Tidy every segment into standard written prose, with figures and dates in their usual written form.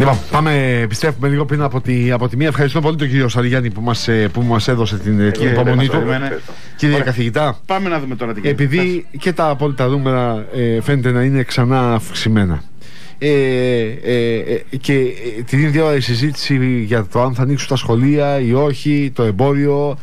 Λοιπόν, πάμε, επιστρέφουμε λίγο πριν από τη μία. Ευχαριστώ πολύ τον κύριο Σαριγιάννη που μας έδωσε την υπομονή του. Κύριε καθηγητά, πάμε να δούμε τώρα τι γίνεται. Επειδή και τα απόλυτα νούμερα φαίνεται να είναι ξανά αυξημένα, και την ίδια ώρα η συζήτηση για το αν θα ανοίξουν τα σχολεία ή όχι, το εμπόριο,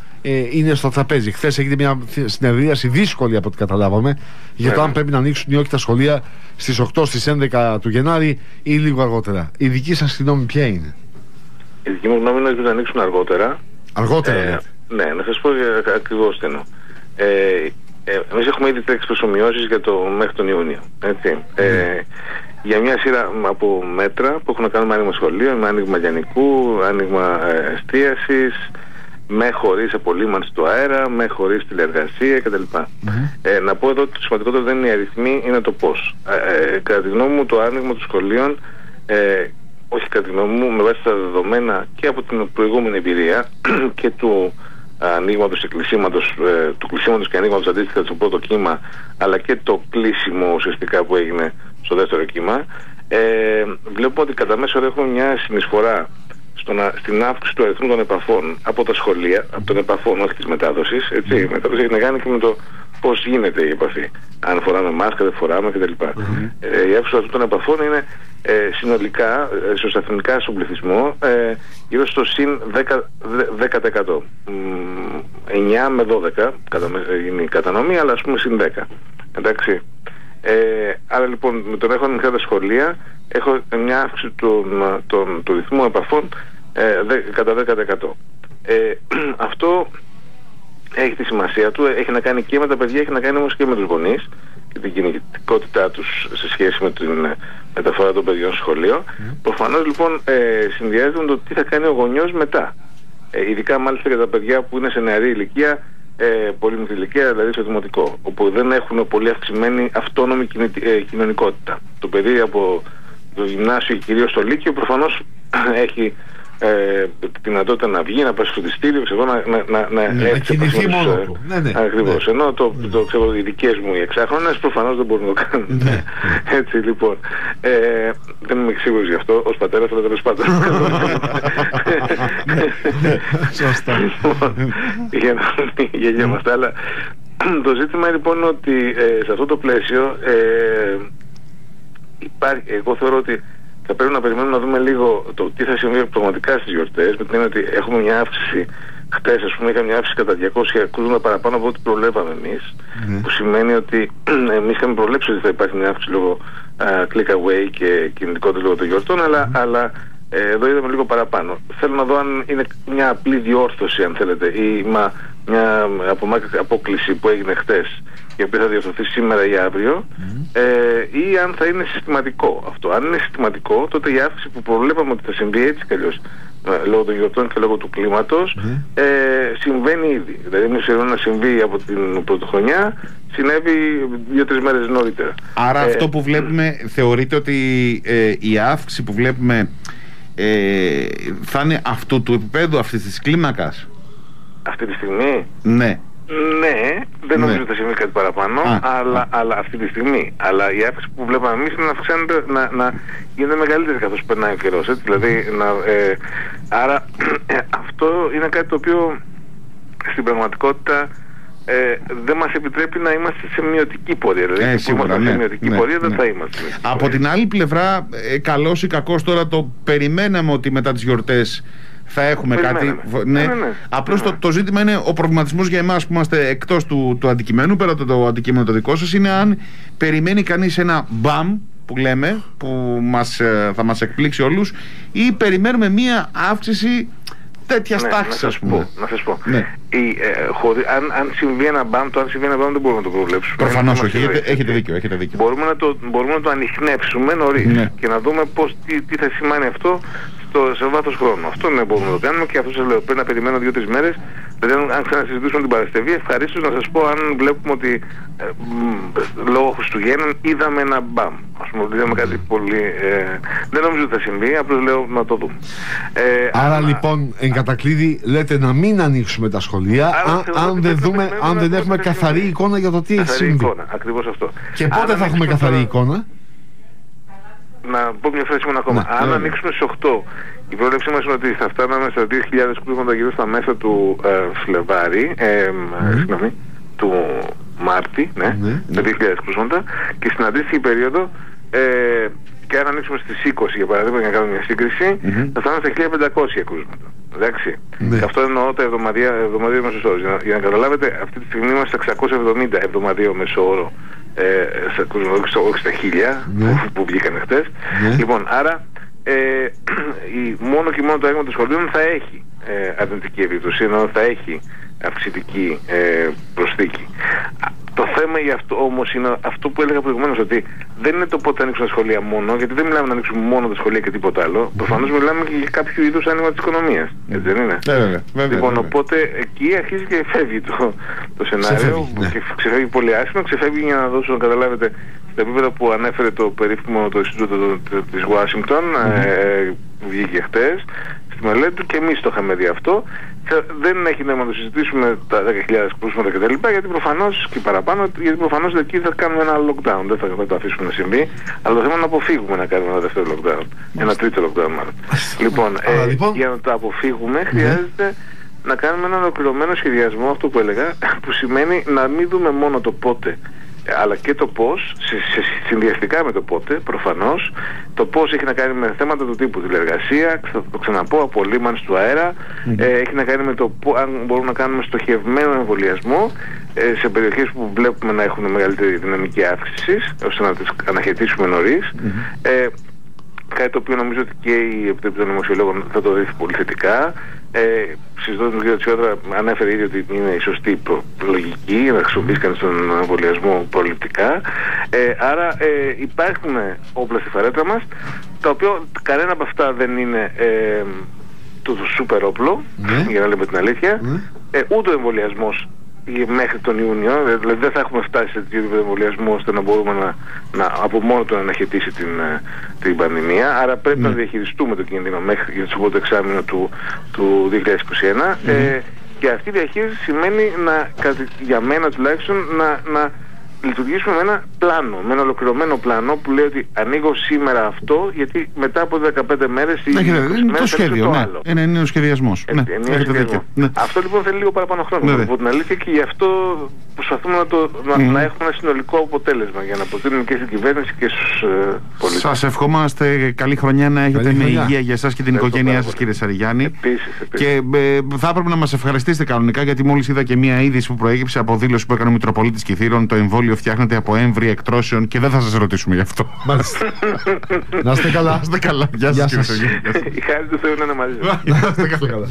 είναι στο τραπέζι. Χθες έγινε μια συνεδρίαση δύσκολη από ό,τι καταλάβαμε για το αν πρέπει να ανοίξουν ή όχι τα σχολεία στις 8, στις 11 του Γενάρη ή λίγο αργότερα. Η δική σας γνώμη ποια είναι? Η δική μου γνώμη είναι να ανοίξουν αργότερα. Αργότερα, ναι, να σας πω ακριβώς τι εννοώ. Εμείς έχουμε ήδη τρέξει προσομοιώσεις για μέχρι τον Ιούνιο. Έτσι. Για μια σειρά από μέτρα που έχουν να κάνουν με άνοιγμα σχολείων, με άνοιγμα λιανικού, άνοιγμα εστίασης, με χωρίς απολύμανση του αέρα, με χωρίς τηλεεργασία κτλ. Να πω εδώ ότι το σημαντικότερο δεν είναι οι αριθμοί, είναι το πώς. Κατά τη γνώμη μου, το άνοιγμα των σχολείων, όχι κατά τη γνώμη μου, με βάση τα δεδομένα και από την προηγούμενη εμπειρία και του ανοίγματος και κλεισίματος, του κλεισίματος και ανοίγματος αντίστοιχα στο πρώτο κύμα, αλλά και το κλείσιμο ουσιαστικά που έγινε στο δεύτερο κύμα, βλέπουμε ότι κατά μέσο όρο έχουμε μια συνεισφορά στην αύξηση του αριθμού των επαφών από τα σχολεία, από των επαφών, όχι της μετάδοσης. Έτσι. Η μετάδοση έχει να κάνει και με το πώς γίνεται η επαφή. Αν φοράμε μάσκα, δεν φοράμε κτλ. Η αύξηση του αριθμού των επαφών είναι συνολικά, ισοσταθμικά στον πληθυσμό, γύρω στο συν 10%. 9 με 12 είναι η κατανομή, αλλά ας πούμε συν 10. Εντάξει. Άρα λοιπόν με τον έχω ανοιχτά τα σχολεία έχω μια αύξηση του ρυθμού επαφών κατά 10%. Αυτό έχει τη σημασία του, έχει να κάνει και με τα παιδιά, έχει να κάνει όμως και με τους γονείς και την κινητικότητά τους σε σχέση με την μεταφορά των παιδιών στο σχολείο. Προφανώς λοιπόν συνδυάζεται με το τι θα κάνει ο γονιός μετά. Ειδικά μάλιστα για τα παιδιά που είναι σε νεαρή ηλικία, πολύ μικρή ηλικία, δηλαδή στο δημοτικό, όπου δεν έχουν πολύ αυξημένη αυτόνομη κοινωνικότητα. Το παιδί από το γυμνάσιο και κυρίως το λύκειο προφανώς έχει τη δυνατότητα να βγει, να πάει στο φροντιστήριο, να κινηθεί μόνο του. Ακριβώς. Ενώ ξέρω, οι δικές μου οι εξάχρονες προφανώς δεν μπορούν να το κάνουν. Έτσι λοιπόν. Δεν είμαι σίγουρος γι' αυτό ως πατέρας, αλλά τέλος πάντων. Σωστά. Για γέμαστε. Αλλά το ζήτημα λοιπόν είναι ότι σε αυτό το πλαίσιο υπάρχει, εγώ θεωρώ ότι θα πρέπει να περιμένουμε να δούμε λίγο το τι θα συμβεί πραγματικά στις γιορτές, με την έννοια ότι έχουμε μια αύξηση. Χτες, ας πούμε, είχαμε μια αύξηση κατά 200 κρούσματα παραπάνω από ό,τι προβλέπαμε εμείς. Που σημαίνει ότι εμείς είχαμε προβλέψει ότι θα υπάρχει μια αύξηση λόγω click away και κινητικότητα λόγω των γιορτών, αλλά εδώ είδαμε λίγο παραπάνω. Θέλω να δω αν είναι μια απλή διόρθωση, αν θέλετε, ή μια απόκληση που έγινε χτες, η οποία θα διορθωθεί σήμερα ή αύριο, ή αν θα είναι συστηματικό αυτό. Αν είναι συστηματικό, τότε η αύξηση που προβλέπαμε ότι θα συμβεί έτσι κι αλλιώς, λόγω των γιορτών και λόγω του κλίματος, συμβαίνει ήδη. Δηλαδή, εμείς να συμβεί από την πρωτοχρονιά, συνέβη 2-3 μέρες νωρίτερα. Άρα αυτό που βλέπουμε, θεωρείτε ότι η αύξηση που βλέπουμε θα είναι αυτού του επίπεδου, αυτής της κλίμακας? Αυτή τη στιγμή? Ναι. Ναι, δεν νομίζω ότι θα συμβεί κάτι παραπάνω, αλλά αυτή τη στιγμή. Αλλά η αύξηση που βλέπαμε εμείς είναι να αυξάνεται, να γίνεται μεγαλύτερη καθώς περνάει ο καιρός. Δηλαδή, άρα αυτό είναι κάτι το οποίο στην πραγματικότητα δεν μας επιτρέπει να είμαστε σε μειωτική πορεία. Δηλαδή, σίγουρα, σε μειωτική πορεία δεν θα είμαστε. Από την άλλη πλευρά, καλός ή κακός, τώρα το περιμέναμε ότι μετά τις γιορτές θα έχουμε κάτι. Απλώς το ζήτημα είναι ο προβληματισμός για εμάς που είμαστε εκτός του αντικειμένου, πέρα από το αντικείμενο το δικό σας, είναι αν περιμένει κανείς ένα μπαμ που λέμε, που θα μας εκπλήξει όλους, ή περιμένουμε μία αύξηση τέτοια τάξη, ας πούμε. Να σας πω. Αν συμβεί ένα μπαμ, δεν μπορούμε να το προβλέψουμε. Προφανώς όχι. Έχετε δίκιο. Μπορούμε να το ανιχνεύσουμε νωρίς και να δούμε τι θα σημαίνει αυτό σε βάθος χρόνου. Αυτό ναι, μπορούμε να το κάνουμε, και αυτό σας λέω. Πρέπει να περιμένω 2-3 μέρες. Δηλαδή, αν ξανασυζητήσουμε την Παρασκευή, ευχαρίστως να σας πω αν βλέπουμε ότι λόγω Χριστουγέννων είδαμε ένα μπαμ. Ας πούμε, είδαμε κάτι πολύ. Δεν νομίζω ότι θα συμβεί, απλώς λέω να το δούμε. Άρα λοιπόν, εν κατακλείδη, λέτε να μην ανοίξουμε τα σχολεία, αν δεν έχουμε καθαρή εικόνα για το τι έχει συμβεί. Ακριβώς αυτό. Και πότε θα έχουμε καθαρή εικόνα? να πω μια φράση μόνο ακόμα. Αν ανοίξουμε στις 8, η πρόβλεψή μας είναι ότι θα φτάναμε στα 2.000 κρούσματα γύρω στα μέσα του Φλεβάρι, του Μάρτη, ναι, τα 2.000 κρούσματα, και στην αντίστοιχη περίοδο, και αν ανοίξουμε στις 20 για παράδειγμα, για να κάνουμε μια σύγκριση, θα φτάνουμε στα 1.500 κρούσματα. Εντάξει. Και αυτό εννοώ τα εβδομαδιαίο μέσο όρο. Για να καταλάβετε, αυτή τη στιγμή είμαστε στα 670 εβδομαδιαίο μέσο όρο, όχι στα 1.000 που βγήκαν χτες. Λοιπόν, άρα μόνο και μόνο το έργο των σχολείων θα έχει αρνητική επίπτωση, ενώ θα έχει αυξητική προσθήκη. Το θέμα για αυτό όμως είναι αυτό που έλεγα προηγουμένως, ότι δεν είναι το πότε ανοίξουν τα σχολεία μόνο, γιατί δεν μιλάμε να ανοίξουμε μόνο τα σχολεία και τίποτα άλλο. Προφανώς μιλάμε και για κάποιο είδους άνοιγμα της οικονομίας. Έτσι δεν είναι? Λοιπόν, οπότε εκεί αρχίζει και φεύγει το σενάριο, και ξεφεύγει πολύ άσχημα, ξεφεύγει, για να δώσω να καταλάβετε, στα επίπεδα που ανέφερε το περίφημο το Ινστιτούτο της Ουάσιγκτον, που βγήκε χτες στη μελέτη του, και εμείς το είχαμε δει αυτό. Δεν έχει νόημα να το συζητήσουμε τα 10.000 κρούσματα κτλ. Γιατί προφανώς και παραπάνω, γιατί προφανώς εκεί θα κάνουμε ένα lockdown. Δεν θα το αφήσουμε να συμβεί. Αλλά το θέμα είναι να αποφύγουμε να κάνουμε ένα δεύτερο lockdown. Ένα τρίτο lockdown μάλλον. Λοιπόν, για να το αποφύγουμε χρειάζεται να κάνουμε ένα ολοκληρωμένο σχεδιασμό, αυτό που έλεγα, που σημαίνει να μην δούμε μόνο το πότε, αλλά και το πώς, συνδυαστικά με το πότε, προφανώς. Το πώς έχει να κάνει με θέματα του τύπου τηλεργασία, θα το ξαναπώ, απολύμανση του αέρα, έχει να κάνει με το αν μπορούμε να κάνουμε στοχευμένο εμβολιασμό σε περιοχές που βλέπουμε να έχουν μεγαλύτερη δυναμική αύξηση, ώστε να τις αναχαιτήσουμε νωρίς. Κάτι το οποίο νομίζω ότι και η Επιτροπή των Δημοσιολόγων θα το δει πολύ θετικά. Συζητώντας με τον κ. Τσιόδρα, ανέφερε ήδη ότι είναι η σωστή λογική να χρησιμοποιήσει κανείς τον εμβολιασμό προληπτικά. Άρα υπάρχουν όπλα στη φαρέτρα μας, τα οποία κανένα από αυτά δεν είναι το σούπερ όπλο, για να λέμε την αλήθεια. Ούτε ο εμβολιασμός μέχρι τον Ιούνιο, δηλαδή δεν θα έχουμε φτάσει σε τέτοιο επίπεδο εμβολιασμού ώστε να μπορούμε να από μόνο του να αναχαιτήσει την πανδημία. Άρα πρέπει να διαχειριστούμε το κίνδυνο μέχρι το πρώτο εξάμηνο του 2021. Και αυτή η διαχείριση σημαίνει, για μένα τουλάχιστον, να λειτουργήσουμε με ένα πλάνο, με ένα ολοκληρωμένο πλάνο που λέει ότι ανοίγω σήμερα αυτό, γιατί μετά από 15 μέρες ή 20 μέρες το σχέδιο, το άλλο. Είναι νέο σχεδιασμός. Αυτό λοιπόν θέλει λίγο παραπάνω χρόνο, από την αλήθεια, και γι' αυτό προσπαθούμε να έχουμε ένα συνολικό αποτέλεσμα για να προτείνουμε και στην κυβέρνηση και στους πολίτες. Σας ευχόμαστε καλή χρονιά να έχετε, με υγεία για εσάς και την οικογένειά σας, κύριε Σαριγιάννη. Επίσης. Και θα έπρεπε να μας ευχαριστήσετε κανονικά, γιατί μόλις είδα και μία είδηση που προέκυψε από δήλωση που έκανε ο Μητροπολίτης Κιθήρων. Το εμβόλιο φτιάχνεται από έμβρια εκτρώσεων και δεν θα σας ρωτήσουμε γι' αυτό. Μάλιστα. Να είστε καλά. Γεια σας. Η χάρη του Θεού να είναι μαζί σας. Να είστε καλά.